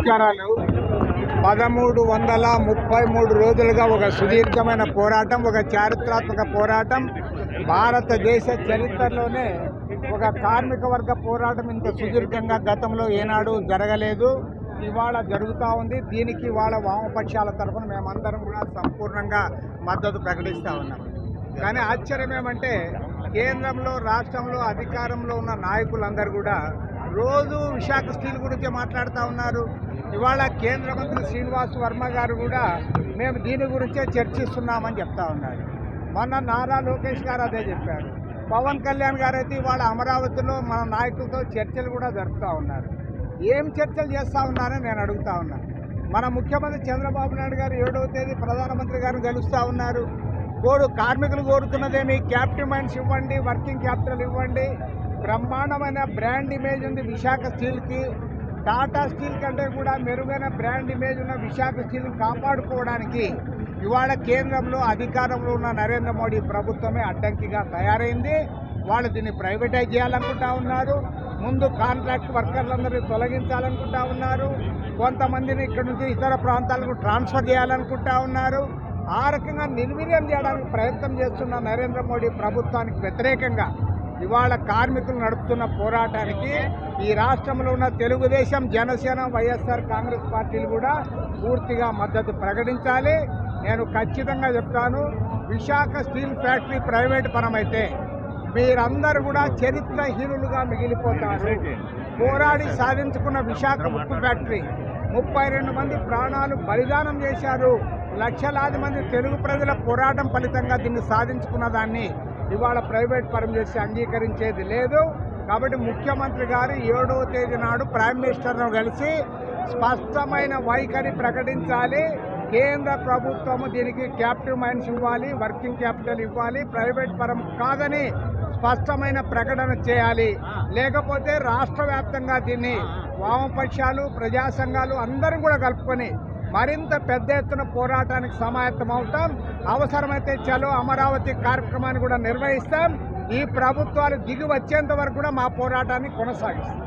నమస్కారాలు. 1333 రోజులుగా ఒక సుదీర్ఘమైన పోరాటం, ఒక చారిత్రాత్మక పోరాటం. భారతదేశ చరిత్రలోనే ఒక కార్మిక వర్గ పోరాటం ఇంత సుదీర్ఘంగా గతంలో ఏనాడు జరగలేదు. ఇవాళ జరుగుతూ ఉంది. దీనికి ఇవాళ వామపక్షాల తరఫున మేమందరం కూడా సంపూర్ణంగా మద్దతు ప్రకటిస్తూ ఉన్నాం. కానీ ఆశ్చర్యం ఏమంటే కేంద్రంలో రాష్ట్రంలో అధికారంలో ఉన్న నాయకులందరూ కూడా రోజు విశాఖ స్టీల్ గురించి మాట్లాడుతూ ఉన్నారు. ఇవాళ కేంద్ర మంత్రి శ్రీనివాస్ వర్మ గారు కూడా మేము దీని గురించే చర్చిస్తున్నామని చెప్తా ఉన్నారు. మొన్న నారా లోకేష్ గారు అదే చెప్పారు. పవన్ కళ్యాణ్ గారు అయితే ఇవాళ అమరావతిలో మన నాయకులతో చర్చలు కూడా జరుపుతూ ఉన్నారు. ఏం చర్చలు చేస్తూ ఉన్నారని నేను అడుగుతా ఉన్నాను. మన ముఖ్యమంత్రి చంద్రబాబు నాయుడు గారు 7వ తేదీ ప్రధానమంత్రి గారిని గెలుస్తూ ఉన్నారు. కార్మికులు కోరుతున్నదేమి? క్యాపిటల్ మైన్స్ ఇవ్వండి, వర్కింగ్ క్యాపిటల్ ఇవ్వండి. బ్రహ్మాండమైన బ్రాండ్ ఇమేజ్ ఉంది విశాఖ స్టీల్కి. టాటా స్టీల్ కంటే కూడా మెరుగైన బ్రాండ్ ఇమేజ్ ఉన్న విశాఖ స్టీల్ని కాపాడుకోవడానికి ఇవాళ కేంద్రంలో అధికారంలో ఉన్న నరేంద్ర మోడీ ప్రభుత్వమే అడ్డంకిగా తయారైంది. వాళ్ళు దీన్ని ప్రైవేటైజ్ చేయాలనుకుంటా ఉన్నారు. ముందు కాంట్రాక్ట్ వర్కర్లందరినీ తొలగించాలనుకుంటా ఉన్నారు. కొంతమందిని ఇక్కడ నుంచి ఇతర ప్రాంతాలకు ట్రాన్స్ఫర్ చేయాలనుకుంటా ఉన్నారు. ఆ రకంగా నిర్వీర్యం చేయడానికి ప్రయత్నం చేస్తున్న నరేంద్ర మోడీ ప్రభుత్వానికి వ్యతిరేకంగా ఇవాళ కార్మికులు నడుపుతున్న పోరాటానికి ఈ రాష్ట్రంలో ఉన్న తెలుగుదేశం, జనసేన, వైఎస్ఆర్ కాంగ్రెస్ పార్టీలు కూడా పూర్తిగా మద్దతు ప్రకటించాలి. నేను ఖచ్చితంగా చెప్తాను, విశాఖ స్టీల్ ఫ్యాక్టరీ ప్రైవేట్ పరమైతే మీరందరూ కూడా చరిత్రహీనులుగా మిగిలిపోతారు. పోరాడి సాధించుకున్న విశాఖ ఉక్కు ఫ్యాక్టరీ 32 మంది ప్రాణాలు బలిదానం చేశారు. లక్షలాది మంది తెలుగు ప్రజల పోరాటం ఫలితంగా దీన్ని సాధించుకున్న దాన్ని ఇవాళ ప్రైవేట్ పరం చేసి అంగీకరించేది లేదు. కాబట్టి ముఖ్యమంత్రి గారు 7వ తేదీ నాడు ప్రైమ్ మినిస్టర్ను కలిసి స్పష్టమైన వైఖరి ప్రకటించాలి. కేంద్ర ప్రభుత్వము దీనికి క్యాపిటల్ మైన్స్ ఇవ్వాలి, వర్కింగ్ క్యాపిటల్ ఇవ్వాలి, ప్రైవేట్ పరం కాదని స్పష్టమైన ప్రకటన చేయాలి. లేకపోతే రాష్ట్ర వ్యాప్తంగా దీన్ని వామపక్షాలు, ప్రజా సంఘాలు అందరూ కూడా కలుపుకొని మరింత పెద్ద ఎత్తున పోరాటానికి సమాయత్తమవుతాం. అవసరమైతే చలో అమరావతి కార్యక్రమాన్ని కూడా నిర్వహిస్తాం. ఈ ప్రభుత్వాలు దిగి వచ్చేంత వరకు కూడా మా పోరాటాన్ని కొనసాగిస్తాం.